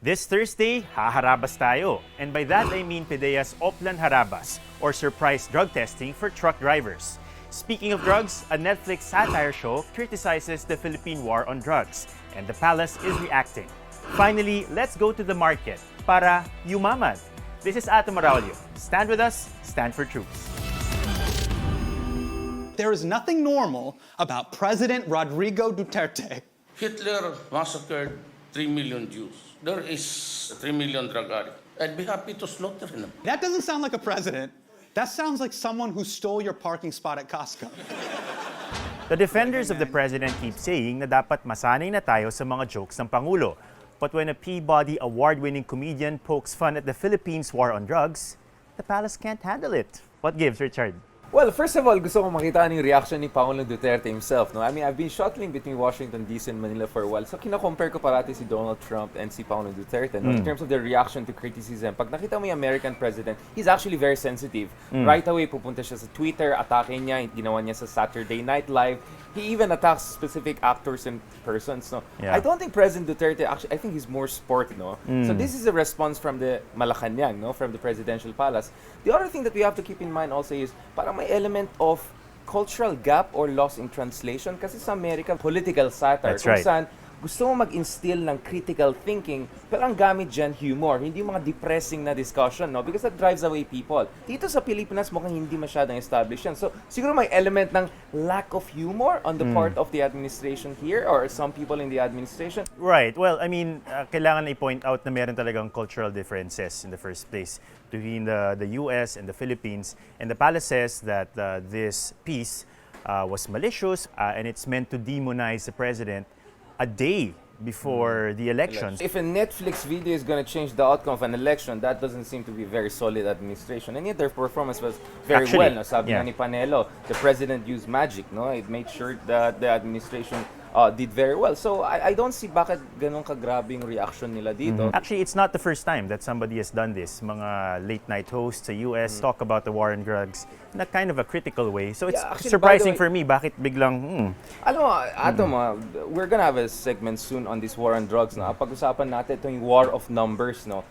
This Thursday, haharabas tayo. And by that, I mean PDEA's Oplan Harabas, or surprise drug testing for truck drivers. Speaking of drugs, a Netflix satire show criticizes the Philippine war on drugs, and the palace is reacting. Finally, let's go to the market para yumaman. This is Atom Araulio. Stand with us, stand for truth. There is nothing normal about President Rodrigo Duterte. Hitler massacred 3 million Jews. There is 3 million drug addicts. I'd be happy to slaughter them. That doesn't sound like a president. That sounds like someone who stole your parking spot at Costco. The defenders of the president keep saying na dapat masanay na tayo sa mga jokes ng Pangulo. But when a Peabody award-winning comedian pokes fun at the Philippines' war on drugs, the palace can't handle it. What gives, Richard? Well, first of all, gusto kong makita yung reaction ni Pangulong Duterte himself. No? I mean, I've been shuttling between Washington, D.C. and Manila for a while. So, kina-compare ko parati si Donald Trump and si Pangulong Duterte. No? In terms of their reaction to criticism. Pag nakita mo yung American president, he's actually very sensitive. Right away, pupunta siya sa Twitter, atake niya, ginawa niya sa Saturday Night Live. He even attacks specific actors and persons. No? Yeah. I don't think President Duterte, actually, I think he's more sport. No? So, this is a response from the Malacanang, no? From the presidential palace. The other thing that we have to keep in mind also is parang may element of cultural gap or loss in translation kasi sa America, political satire. That's right. Kung saan gusto mo mag-instill ng critical thinking, pero ang gamit dyan, humor. Hindi mga depressing na discussion, no? Because that drives away people. Dito sa Pilipinas, mukhang hindi masyadong established yan. So, siguro may element ng lack of humor on the part of the administration here or some people in the administration. Right. Well, I mean, kailangan i-point out na meron talagang cultural differences in the first place between the US and the Philippines. And the palace says that this piece was malicious and it's meant to demonize the president a day before the elections. If a Netflix video is going to change the outcome of an election, that doesn't seem to be very solid administration. And yet their performance was very Actually, well. No? Sabi yeah. nga ni Panelo, the president used magic. No, it made sure that the administration did very well. So I don't see bakit ganun kagrabe yung reaction nila dito. Actually, it's not the first time that somebody has done this. Mga late-night hosts sa US talk about the war on drugs in a kind of a critical way. So it's Yeah, actually, surprising by the for me way- bakit biglang, Alam mo, Atom, we're gonna have a segment soon on this war on drugs. No? Pag-usapan natin itong war of numbers. No?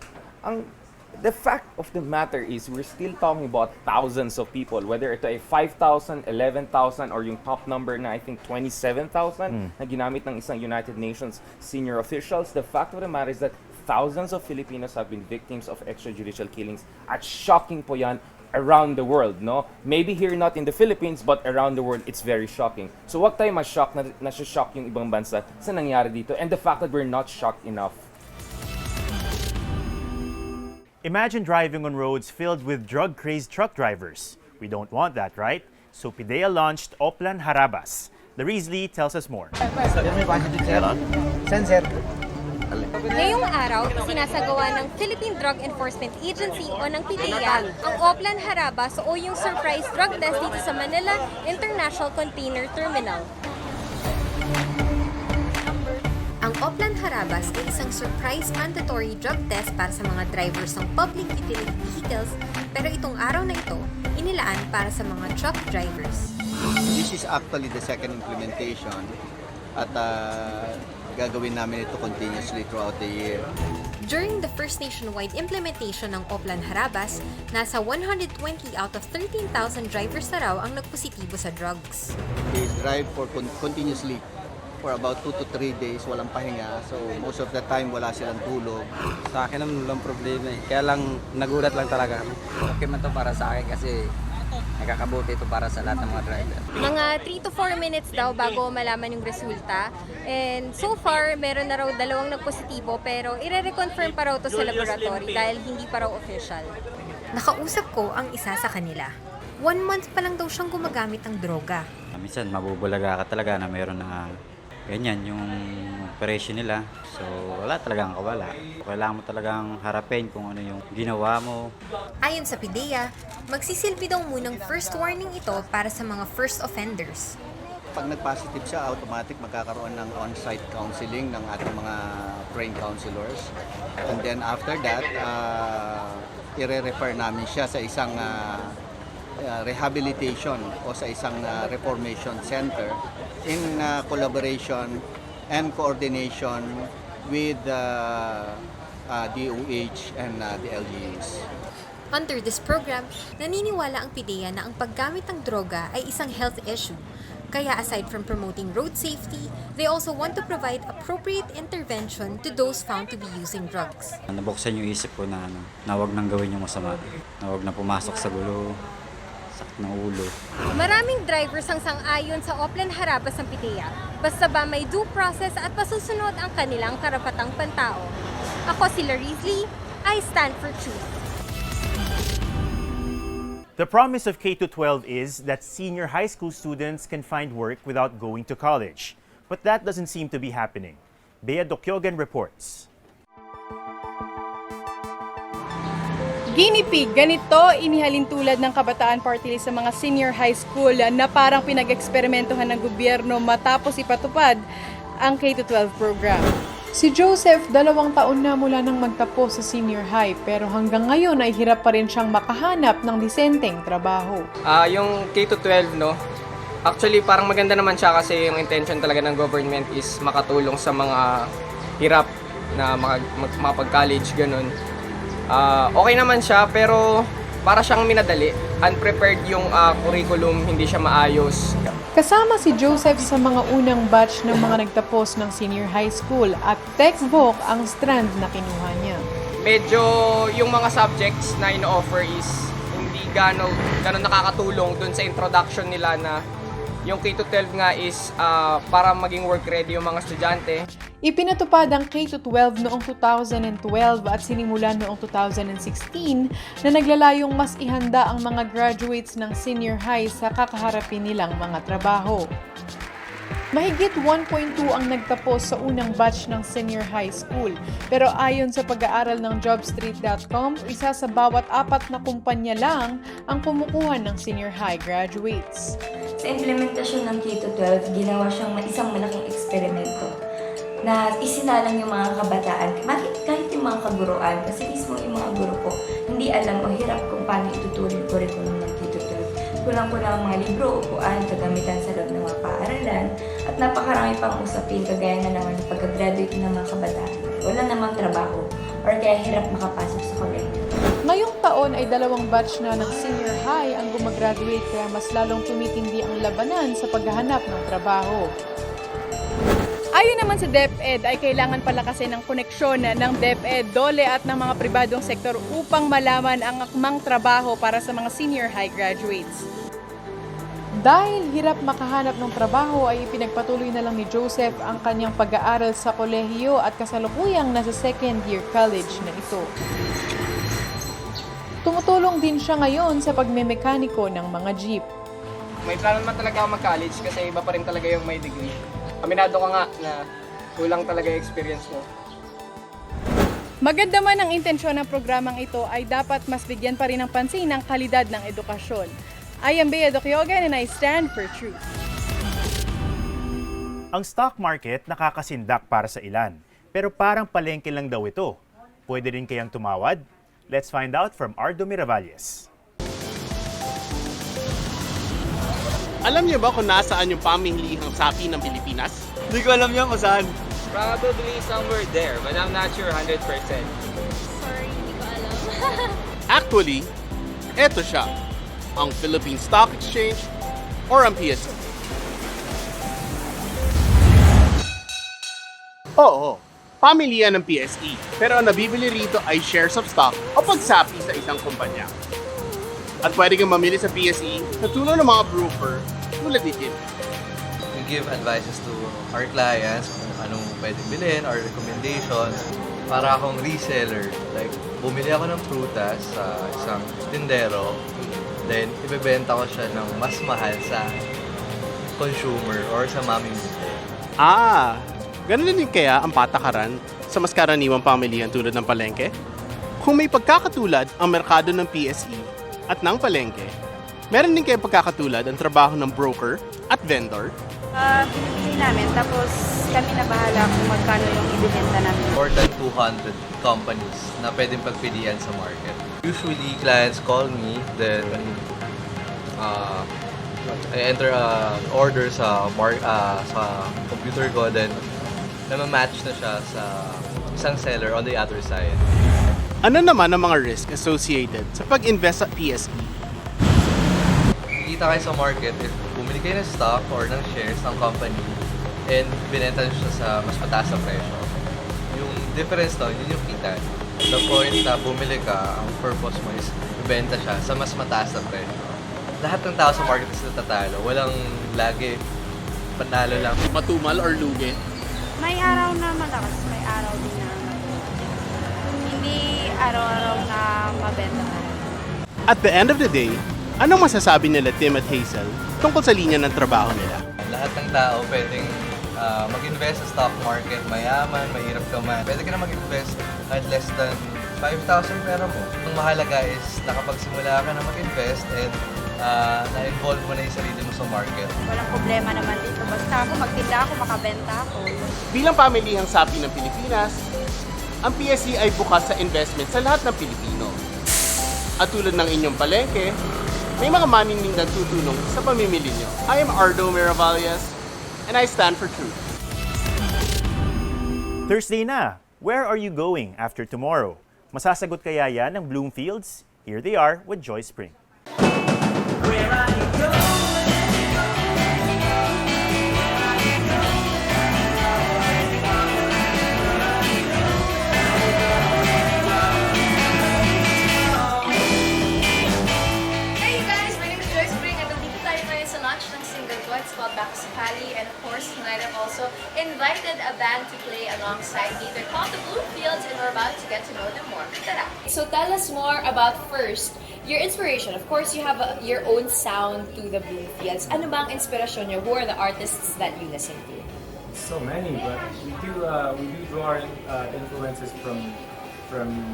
The fact of the matter is we're still talking about thousands of people, whether ito ay 5,000, 11,000, or yung top number na I think 27,000 na ginamit ng isang United Nations senior officials. The fact of the matter is that thousands of Filipinos have been victims of extrajudicial killings. At shocking po yan around the world, no? Maybe here not in the Philippines, but around the world, it's very shocking. So wag tayo ma-shock na shock yung ibang bansa sa nangyari dito, and the fact that we're not shocked enough. imagine driving on roads filled with drug-crazed truck drivers. We don't want that, right? So PDEA launched Oplan Harabas. The Risley tells us more. Ngayong araw, sinasagawa ng Philippine Drug Enforcement Agency o ng PDEA ang Oplan Harabas o yung surprise drug test dito sa Manila International Container Terminal. Ang Oplan Harabas ay isang surprise mandatory drug test para sa mga drivers ng public utility vehicles, pero itong araw na ito, inilaan para sa mga truck drivers. This is actually the second implementation at gagawin namin ito continuously throughout the year. During the first nationwide implementation ng Oplan Harabas, nasa 120 out of 13,000 drivers na raw ang nagpositibo sa drugs. They drive for continuously for about 2 to 3 days, walang pahinga. So most of the time wala silang tulog. Sa akin naman walang problema eh. Kaya lang nagulat lang talaga kami. Okay man to para sa akin kasi nakakabuti ito para sa lahat ng mga driver. Mga 3 to 4 minutes daw bago malaman yung resulta. And so far, meron na raw 2 nagpositibo pero ire-reconfirm pa raw to sa laboratory dahil hindi pa raw official. Nakausap ko ang isa sa kanila. 1 month pa lang daw siyang gumagamit ng droga. Minsan mabubulaga ka talaga na mayroon na ganyan yung operation nila. So wala talagang kawala. Kailangan mo talagang harapin kung ano yung ginawa mo. Ayon sa PDEA, magsisilbi daw munang first warning ito para sa mga first offenders. Pag nag-positive siya, automatic magkakaroon ng on-site counseling ng ating mga trained counselors. And then after that, ire-refer namin siya sa isang rehabilitation o sa isang reformation center in collaboration and coordination with DOH, and the LGUs. Under this program, naniniwala ang PIDEA na ang paggamit ng droga ay isang health issue. Kaya aside from promoting road safety, they also want to provide appropriate intervention to those found to be using drugs. Nabuksan yung isip ko na, na huwag nang gawin yung masama. Na huwag na pumasok sa gulo, sakit ng ulo. Maraming drivers ang sang-ayon sa Oplan Harabas ng PIDEA, basta ba may due process at pasusunod ang kanilang karapatang pantao. Ako si Larizli, I stand for truth. The promise of K-12 is that senior high school students can find work without going to college. But that doesn't seem to be happening. Bea Dokyogan reports. Guinea pig, ganito inihalin tulad ng Kabataan Party List sa mga senior high school na parang pinag-eksperimentohan ng gobyerno matapos ipatupad ang K-12 program. Si Joseph, 2 taon na mula nang magtapos sa senior high pero hanggang ngayon ay hirap pa rin siyang makahanap ng disenteng trabaho. Yung K-12, no? Actually, parang maganda naman siya kasi yung intention talaga ng government is makatulong sa mga hirap na makapag-college, ganun. Okay naman siya pero para siyang minadali. Unprepared yung curriculum, hindi siya maayos. Kasama si Joseph sa mga unang batch ng mga nagtapos ng senior high school at textbook ang strand na kinuha niya. Medyo yung mga subjects na ino-offer is hindi gano'n nakakatulong dun sa introduction nila na yung K-12 nga is para maging work ready yung mga estudyante. Ipinatupad ang K-12 noong 2012 at sinimulan noong 2016 na naglalayong mas ihanda ang mga graduates ng senior high sa kakaharapin nilang mga trabaho. Mahigit 1.2 ang nagtapos sa unang batch ng senior high school. Pero ayon sa pag-aaral ng jobstreet.com, isa sa bawat 4 na kumpanya lang ang kumukuha ng senior high graduates. Sa implementasyon ng K-12, ginawa siyang isang malaking eksperimento na isinalang yung mga kabataan, kahit yung mga kaguruan, kasi mismo yung mga guro ko, hindi alam o hirap kung paano ituturo yung curriculum ng K-12. Kulang-kulang ang mga libro, upuan, kagamitan sa loob ng mga paaralan, at napakarami pang usapin kagaya na naman pagka-graduate ng mga kabataan. Wala namang trabaho or kaya hirap makapasok sa kolehiyo. Ngayong taon ay 2 batch na ng senior high ang gumagraduate kaya mas lalong tumitindi ang labanan sa paghahanap ng trabaho. Ayon naman sa DepEd ay kailangan palakasin ng koneksyon ng DepEd, DOLE at ng mga pribadong sektor upang malaman ang akmang trabaho para sa mga senior high graduates. Dahil hirap makahanap ng trabaho ay ipinagpatuloy na lang ni Joseph ang kanyang pag-aaral sa kolehiyo at kasalukuyang nasa second year college na ito. Tumutulong din siya ngayon sa pagmemekaniko ng mga jeep. May plano naman talaga ako mag-college kasi iba pa rin talaga yung may degree. Aminado ka nga na kulang talaga yung experience mo. Maganda man ang intensyon ng programang ito ay dapat mas bigyan pa rin ng pansin ang kalidad ng edukasyon. I am Bea Dokyogan and I stand for truth. Ang stock market nakakasindak para sa ilan, pero parang palengke lang daw ito. Pwede rin kayang tumawad? Let's find out from Ardo Miravalles. Alam niyo ba kung nasaan yung pamilihang sapi ng Pilipinas? Hindi ko alam yan kung saan. Probably somewhere there, but I'm not sure 100%. Sorry, hindi ko alam. Actually, eto siya, ang Philippine Stock Exchange or ang PSE. Oo, pamilya ng PSE. Pero ang nabibili rito ay shares of stock o pagsapi sa isang kumpanya. At pwede kang mamili sa PSE sa tulong ng mga broker tulad ni Jim. We give advices to our clients kung anong pwedeng bilhin or recommendations para akong reseller. Like, bumili ako ng prutas sa isang tindero, then ibebenta ko siya ng mas mahal sa consumer or sa mamimili. Ganun din kaya ang patakaran sa mas karaniwang pamilihan tulad ng palengke? Kung may pagkakatulad ang merkado ng PSE at ng palengke, meron din kayo pagkakatulad ang trabaho ng broker at vendor? Pinipili namin, tapos kami na bahala kung magkano yung ibibenta namin. More than 200 companies na pwedeng pagpilian sa market. Usually, clients call me, then I enter an order sa computer ko, then namamatch na siya sa isang seller on the other side. Ano naman ang mga risk associated sa pag-invest sa PSE? Kikita kayo sa market if bumili kayo ng stock or ng shares ng company and binenta nyo siya sa mas mataas na presyo. Yung difference doon, yun yung kita. The point na bumili ka, ang purpose mo is ibenta siya sa mas mataas na presyo. Lahat ng tao sa market is natatalo. Walang lagi panalo lang. Matumal or lugi? May araw na malakas, may araw din na hindi araw-araw na mabenta. At the end of the day, anong masasabi nila Tim at Hazel tungkol sa linya ng trabaho nila? Lahat ng tao pwedeng mag-invest sa stock market, mayaman, mahirap ka man. Pwede ka na mag-invest at less than 5,000 pera mo. Ang mahalaga is nakapagsimula ka na mag-invest and na-involve mo na yung sarili mo sa market. Walang problema naman dito. Basta ako, magtinda ako, makabenta ako. Bilang pamilihang sapi ng Pilipinas, ang PSE ay bukas sa investment sa lahat ng Pilipino. At tulad ng inyong palengke, may mga maninindang tutulong sa pamimili nyo. I am Ardo Miravalles, and I stand for truth. Thursday na! Where are you going after tomorrow? Masasagot kaya yan ng Bloomfields? Here they are with Joy Spring. It's called Bakusipali, and of course tonight I've also invited a band to play alongside me. They're called the Bloomfields, and we're about to get to know them more. Tara! So tell us more about first your inspiration. Of course, you have your own sound to the Bloomfields. Ano bang inspirasyon nyo? Who are the artists that you listen to? So many, but we do draw influences from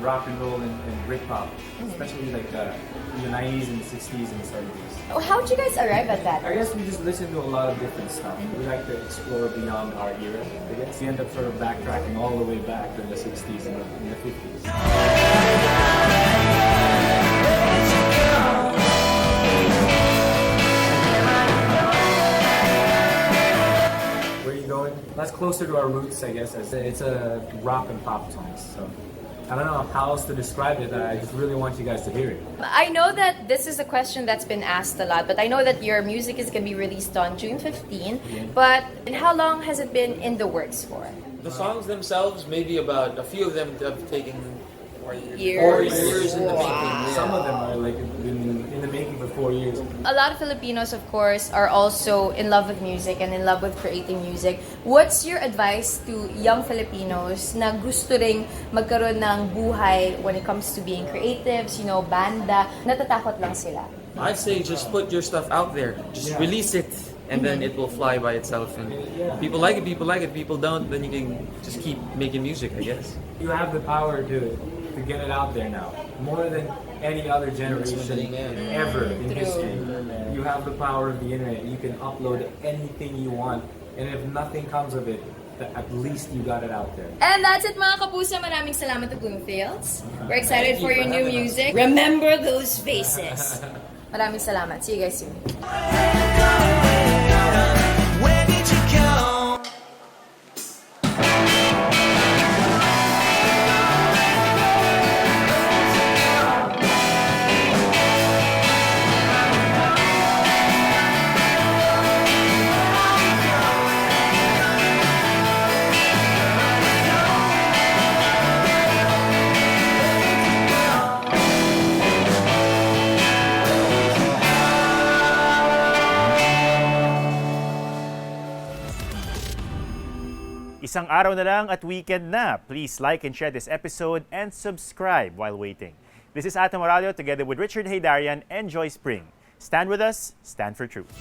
rock and roll and Britpop, especially like in the 90s and 60s and 70s. Oh, how did you guys arrive at that? I guess we just listen to a lot of different stuff. We like to explore beyond our era. I guess we end up sort of backtracking all the way back to the 60s and the 50s. Where are you going? That's closer to our roots, I guess. It's a rock and pop song, so I don't know how else to describe it. I just really want you guys to hear it. I know that this is a question that's been asked a lot, but I know that your music is going to be released on June 15. But how long has it been in the works for? The songs themselves, maybe about a few of them have taken 4 Years in the making. Some of them are like been in the making for 4 years. A lot of Filipinos, of course, are also in love with music and in love with creating music. What's your advice to young Filipinos na gusto ring magkaroon ng buhay when it comes to being creatives, banda, natatakot lang sila? I'd say just put your stuff out there. Just release it. And then it will fly by itself. And people like it, people don't, then you can just keep making music, I guess. You have the power to get it out there now, more than any other generation ever in history. You have the power of the internet. You can upload anything you want, and if nothing comes of it, at least you got it out there. And that's it, mga kapuso. Maraming salamat to Bloomfields. We're excited for your new music. Remember those faces. Maraming salamat. See you guys soon. Where did you go? Isang araw na lang at weekend na. Please like and share this episode and subscribe while waiting. This is Atom Moralio together with Richard Haydarian and Joy Spring. Stand with us, stand for truth.